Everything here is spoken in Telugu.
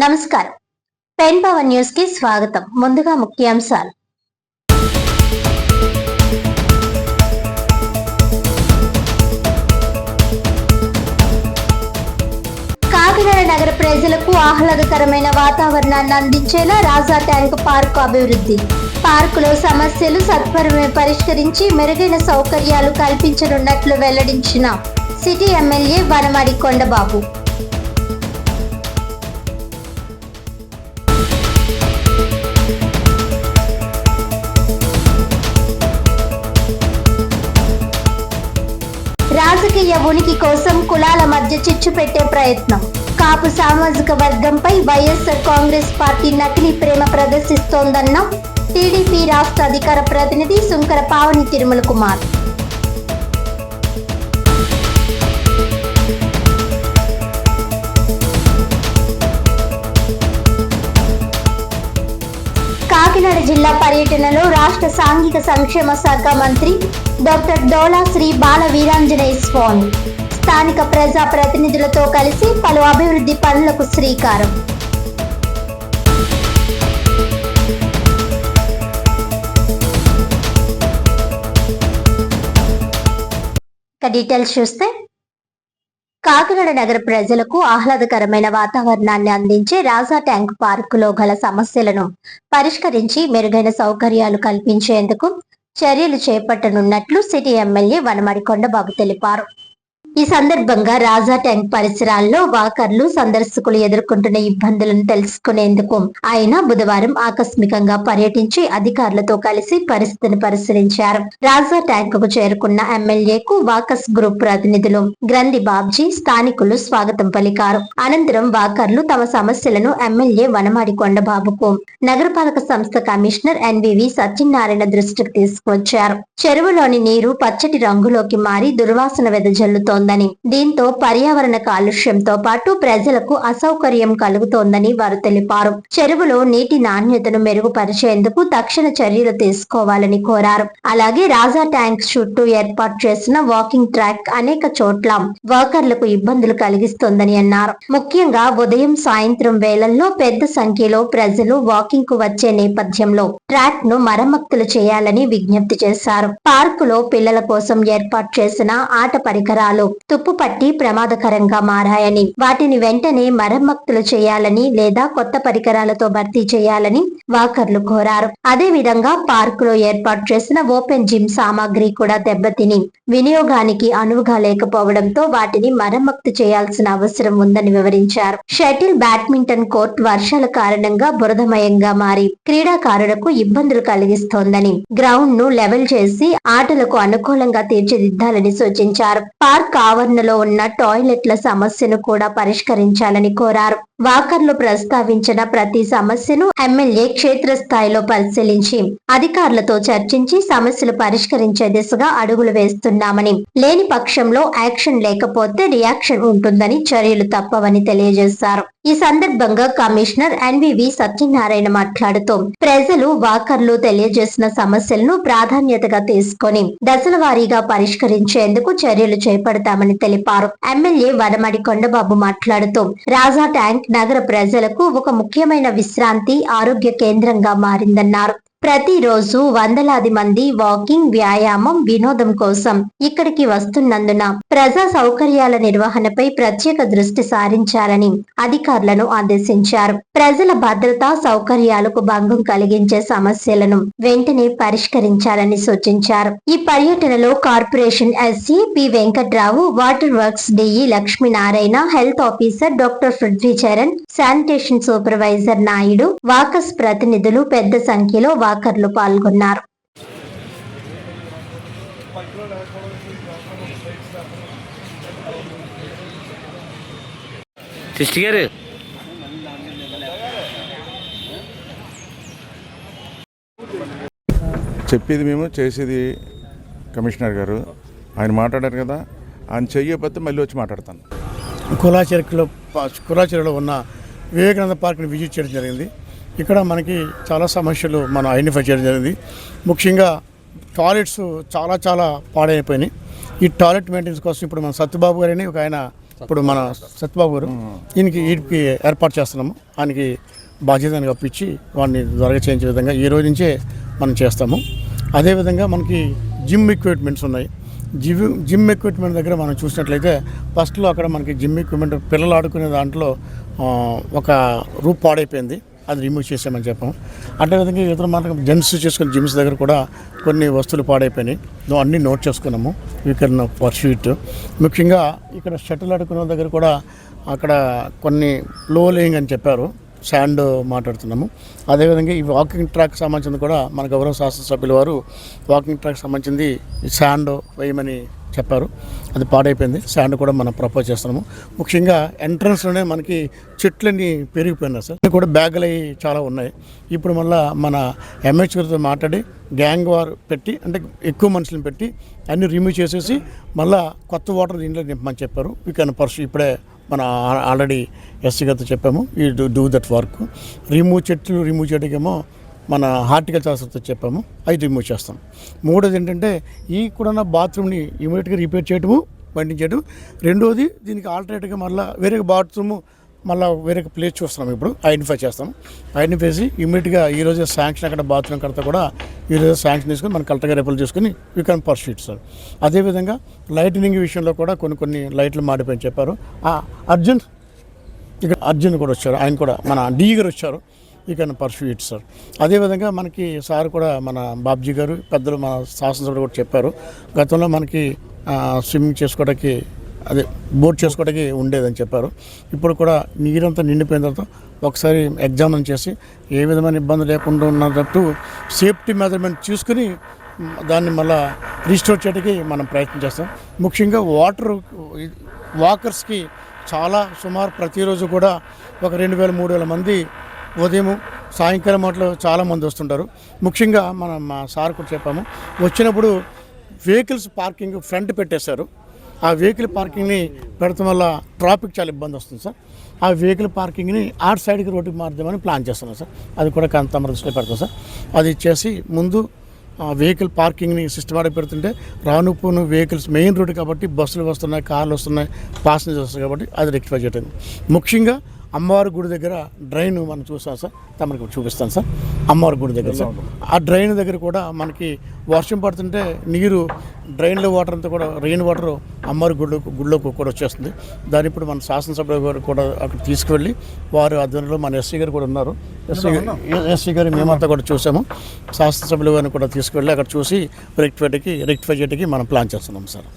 నమస్కారం. పెన్ పవర్ న్యూస్ కి స్వాగతం. ముందుగా ముఖ్యాంశాలు. కాకినాడ నగర ప్రజలకు ఆహ్లాదకరమైన వాతావరణాన్ని అందించేలా రాజా ట్యాంక్ పార్క్ అభివృద్ధి. పార్కులో సమస్యలు సత్వరమే పరిష్కరించి మెరుగైన సౌకర్యాలు కల్పించనున్నట్లు వెల్లడించిన సిటీ ఎమ్మెల్యే వనమాడి కొండబాబు. రాజకీయ ఉనికి కోసం కులాల మధ్య చిచ్చు పెట్టే ప్రయత్నం. కాపు సామాజిక వర్గంపై వైఎస్ఆర్ కాంగ్రెస్ పార్టీ నకిలీ ప్రేమ ప్రదర్శిస్తోందన్న టీడీపీ రాష్ట్ర అధికార ప్రతినిధి సుంకర పావని తిరుమల కుమార్. కాకినాడ జిల్లా పర్యటనలో రాష్ట్ర సాంఘిక సంక్షేమ శాఖ మంత్రి డాక్టర్ డోలా శ్రీ బాల వీరాంజనేయ స్వామి స్థానిక ప్రజా ప్రతినిధులతో కలిసి పలు అభివృద్ధి పనులకు శ్రీకారం. డీటెయిల్స్ చూస్తే కాకినాడ నగర ప్రజలకు ఆహ్లాదకరమైన వాతావరణాన్ని అందించే రాజా ట్యాంక్ పార్కులో గల సమస్యలను పరిష్కరించి మెరుగైన సౌకర్యాలు కల్పించేందుకు చర్యలు చేపట్టనున్నట్లు సిటీ ఎమ్మెల్యే వనమాడి కొండబాబు తెలిపారు. ఈ సందర్భంగా రాజా ట్యాంక్ పరిసరాల్లో వాకర్లు సందర్శకులు ఎదుర్కొంటున్న ఇబ్బందులను తెలుసుకునేందుకు ఆయన బుధవారం ఆకస్మికంగా పర్యటించి అధికారులతో కలిసి పరిస్థితిని పరిశీలించారు. రాజా ట్యాంక్ కు చేరుకున్న ఎమ్మెల్యేకు వాకర్స్ గ్రూప్ ప్రతినిధులు గ్రంథి బాబ్జీ స్థానికులు స్వాగతం పలికారు. అనంతరం వాకర్లు తమ సమస్యలను ఎమ్మెల్యే వనమాడి కొండబాబుకు నగరపాలక సంస్థ కమిషనర్ ఎన్వివి సత్యనారాయణ దృష్టికి తీసుకువచ్చారు. చెరువులోని నీరు పచ్చటి రంగులోకి మారి దుర్వాసన వెదజల్లుతోంది. దీంతో పర్యావరణ కాలుష్యంతో పాటు ప్రజలకు అసౌకర్యం కలుగుతోందని వారు తెలిపారు. చెరువులో నీటి నాణ్యతను మెరుగుపరిచేందుకు తక్షణ చర్యలు తీసుకోవాలని కోరారు. అలాగే రాజా ట్యాంక్ చుట్టూ ఏర్పాటు చేసిన వాకింగ్ ట్రాక్ అనేక చోట్ల వాకర్లకు ఇబ్బందులు కలిగిస్తోందని అన్నారు. ముఖ్యంగా ఉదయం సాయంత్రం వేళల్లో పెద్ద సంఖ్యలో ప్రజలు వాకింగ్ కు వచ్చే నేపథ్యంలో ట్రాక్ ను మరమ్మతులు చేయాలని విజ్ఞప్తి చేశారు. పార్కులో పిల్లల కోసం ఏర్పాటు చేసిన ఆట పరికరాలు తుప్పుపట్టి ప్రమాదకరంగా మారాయని, వాటిని వెంటనే మరమ్మతులు చేయాలని లేదా కొత్త పరికరాలతో భర్తీ చేయాలని వాకర్లు కోరారు. అదే విధంగా పార్కులో ఏర్పాటు చేసిన ఓపెన్ జిమ్ సామాగ్రి కూడా దెబ్బతిని వినియోగానికి అనువుగా లేకపోవడంతో వాటిని మరమ్మతు చేయాల్సిన అవసరం ఉందని వివరించారు. షటిల్, బ్యాడ్మింటన్ కోర్ట్ వర్షాల కారణంగా బురదమయంగా మారి క్రీడాకారులకు ఇబ్బందులు కలిగిస్తోందని, గ్రౌండ్ ను లెవెల్ చేసి ఆటలకు అనుకూలంగా తీర్చిదిద్దాలని సూచించారు. పార్క్ ఆవరణలో ఉన్న టాయిలెట్ల సమస్యను కూడా పరిష్కరించాలని కోరారు. వాకర్లు ప్రస్తావించిన ప్రతి సమస్యను ఎమ్మెల్యే క్షేత్రస్థాయిలో పరిశీలించి అధికారులతో చర్చించి సమస్యలు పరిష్కరించే దిశగా అడుగులు వేస్తున్నామని, లేని పక్షంలో యాక్షన్ లేకపోతే రియాక్షన్ ఉంటుందని, చర్యలు తప్పవని తెలియజేశారు. ఈ సందర్భంగా కమిషనర్ ఎన్వివి సత్యనారాయణ మాట్లాడుతూ ప్రజలు వాకర్లు తెలియజేసిన సమస్యలను ప్రాధాన్యతగా తీసుకొని దశల వారీగా పరిష్కరించేందుకు చర్యలు చేపడతామని తెలిపారు. ఎమ్మెల్యే వనమాడి కొండబాబు మాట్లాడుతూ రాజా ట్యాంక్ నగర ప్రజలకు ఒక ముఖ్యమైన విశ్రాంతి, ఆరోగ్య కేంద్రంగా మారిందన్నారు. ప్రతిరోజు వందలాది మంది వాకింగ్, వ్యాయామం, వినోదం కోసం ఇక్కడికి వస్తున్నందున ప్రజా సౌకర్యాల నిర్వహణపై ప్రత్యేక దృష్టి సారించాలని అధికారులను ఆదేశించారు. ప్రజల భద్రతా సౌకర్యాలకు భంగం కలిగించే సమస్యలను వెంటనే పరిష్కరించాలని సూచించారు. ఈ పర్యటనలో corporation SC P Venkatrao, water works DE Lakshminarayana, health officer doctor Prithvi Charan, sanitation supervisor Naidu, walkers ప్రతినిధులు పెద్ద సంఖ్యలో వాకర్లు పాల్గొన్నారు. చెప్పేది మేము, చేసేది కమిషనర్ గారు. ఆయన మాట్లాడారు కదా, ఆయన చెయ్యకపోతే మళ్ళీ వచ్చి మాట్లాడతాను. కులాచెరులో ఉన్న వివేకానంద పార్క్ని విజిట్ చేయడం జరిగింది. ఇక్కడ మనకి చాలా సమస్యలు మనం ఐడెంటిఫై చేయడం జరిగింది. ముఖ్యంగా టాయిలెట్స్ చాలా పాడైపోయినాయి. ఈ టాయిలెట్ మెయింటెనెన్స్ కోసం ఇప్పుడు మన సత్యబాబు గారిని ఒక ఆయన ఇప్పుడు మన సత్యబాబు గారు వీటికి ఏర్పాటు చేస్తున్నాము. ఆయనకి బాధ్యతను అప్పించి వాడిని త్వరగా చేయించే విధంగా ఈ రోజు నుంచే మనం చేస్తాము. అదేవిధంగా మనకి జిమ్ ఎక్విప్మెంట్స్ ఉన్నాయి. జిమ్ ఎక్విప్మెంట్ దగ్గర మనం చూసినట్లయితే ఫస్ట్లో అక్కడ మనకి జిమ్ ఎక్విప్మెంట్ పిల్లలు ఆడుకునే దాంట్లో ఒక రూప్ పాడైపోయింది, అది రిమూవ్ చేసామని చెప్పాము. అదేవిధంగా ఇతర మనకు జెంట్స్ చేసుకునే జిమ్స్ దగ్గర కూడా కొన్ని వస్తువులు పాడైపోయినాయి, అన్నీ నోట్ చేసుకున్నాము. You can pursuit. ముఖ్యంగా ఇక్కడ షటిల్ ఆడుకునే దగ్గర కూడా అక్కడ కొన్ని లో లేయింగ్ అని చెప్పారు, శాండ్ మాట్లాడుతున్నాము. అదేవిధంగా ఈ వాకింగ్ ట్రాక్ సంబంధించింది కూడా మన గౌరవ శాసనసభ్యుల వారు వాకింగ్ ట్రాక్ సంబంధించింది శాండ్ వేయమని చెప్పారు, అది పాడైపోయింది. శాండ్ కూడా మనం ప్రపోజ్ చేస్తున్నాము. ముఖ్యంగా ఎంట్రన్స్లోనే మనకి చెట్లన్నీ పెరిగిపోయినాయి సార్, కూడా బ్యాగులు అవి చాలా ఉన్నాయి. ఇప్పుడు మళ్ళీ మన ఎంహెచ్ఓతో మాట్లాడి గ్యాంగ్ వార్ పెట్టి, అంటే ఎక్కువ మనుషులను పెట్టి అన్నీ రిమూవ్ చేసేసి మళ్ళీ కొత్త వాటర్ దీంట్లో నింపమని చెప్పారు. We can pursue. ఇప్పుడే మన ఆల్రెడీ ఎస్సీ గారితో చెప్పాము, ఈ డూ దట్ వర్క్. చెట్లు రిమూవ్ చేయడానికేమో మన హార్టికల్చర్ ఆఫీసర్తో చెప్పాము, అవి రిమూవ్ చేస్తాం. మూడోది ఏంటంటే ఈ కూడా బాత్రూమ్ని ఇమీడియట్గా రిపేర్ చేయడము, బండింగ్ చేయడం. రెండోది దీనికి ఆల్టర్నేట్గా మళ్ళీ వేరే బాత్రూము మళ్ళీ వేరే ప్లేస్ చూస్తున్నాం, ఇప్పుడు ఐడెంటిఫై చేస్తాం. ఐడెంటిఫై చేసి ఇమీడియట్గా ఈరోజు శాంక్షన్ అక్కడ బాత్రూమ్ కడతా కూడా ఈరోజు శాంక్షన్ తీసుకొని మన కలెక్టర్ గారు రిపోర్ట్ చేసుకుని యూ కెన్ పర్సూట్ సార్. అదేవిధంగా లైటినింగ్ విషయంలో కూడా కొన్ని లైట్లు మాడిపోయి చెప్పారు. అర్జున్ కూడా వచ్చారు, ఆయన కూడా మన డీ గారు వచ్చారు, యూ కెన్ పర్సూట్ సార్. అదేవిధంగా మనకి సార్ కూడా మన బాబ్జీ గారు పెద్దలు మన శాసనసభ్యులు కూడా చెప్పారు, గతంలో మనకి స్విమ్మింగ్ చేసుకోవడానికి అదే బోట్ చేసుకోవడానికి ఉండేదని చెప్పారు. ఇప్పుడు కూడా నీరంతా నిండిపోయిన తర్వాత ఒకసారి ఎగ్జామిన్ చేసి ఏ విధమైన ఇబ్బంది లేకుండా ఉన్నట్టు సేఫ్టీ మెజర్మెంట్ చూసుకుని దాన్ని మళ్ళీ రీస్టోర్ చేయడానికి మనం ప్రయత్నం చేస్తాం. ముఖ్యంగా వాకర్స్కి చాలా సుమారు ప్రతిరోజు కూడా ఒక 2000-3000 మంది ఉదయం సాయంకాలం మాటలో చాలామంది వస్తుంటారు. ముఖ్యంగా మా సార్ కూడా చెప్పాము, వచ్చినప్పుడు వెహికల్స్ పార్కింగ్ ఫ్రంట్ పెట్టేశారు. ఆ వెహికల్ పార్కింగ్ని పెడతాం వల్ల ట్రాఫిక్ చాలా ఇబ్బంది వస్తుంది సార్. ఆ వెహికల్ పార్కింగ్ని ఆర్ట్ సైడ్కి రోడ్డుకి మార్దామని ప్లాన్ చేస్తున్నాం సార్. అది కూడా తమ దృష్టిలో పెడతాం సార్. అది చేసి ముందు వెహికల్ పార్కింగ్ని సిస్టమాటిక్ పెడుతుంటే రాను పోను వెహికల్స్ మెయిన్ రోడ్ కాబట్టి బస్సులు వస్తున్నాయి, కార్లు వస్తున్నాయి, ప్యాసింజర్స్ వస్తాయి కాబట్టి అది రెక్టిఫై చేయడం. ముఖ్యంగా అమ్మవారి గుడి దగ్గర డ్రైన్ మనం చూస్తాం సార్, తమకు చూపిస్తాను సార్. అమ్మవారి గుడి దగ్గర సార్, ఆ డ్రైన్ దగ్గర కూడా మనకి వర్షం పడుతుంటే నీరు డ్రైన్లో వాటర్ అంతా కూడా రెయిన్ వాటర్ అమ్మవారి గుడిలోకి కూడా వచ్చేస్తుంది. దాని ఇప్పుడు మన శాసనసభ్యులు గారు కూడా అక్కడ తీసుకువెళ్ళి వారి ఆధ్వర్యంలో మన ఎస్సీ గారు కూడా ఉన్నారు, ఎస్సీ గారు మేమంతా కూడా చూసాము. శాసనసభ్యులు గారిని కూడా తీసుకువెళ్ళి అక్కడ చూసి రెక్టిఫై చేయడానికి మనం ప్లాన్ చేస్తున్నాం సార్.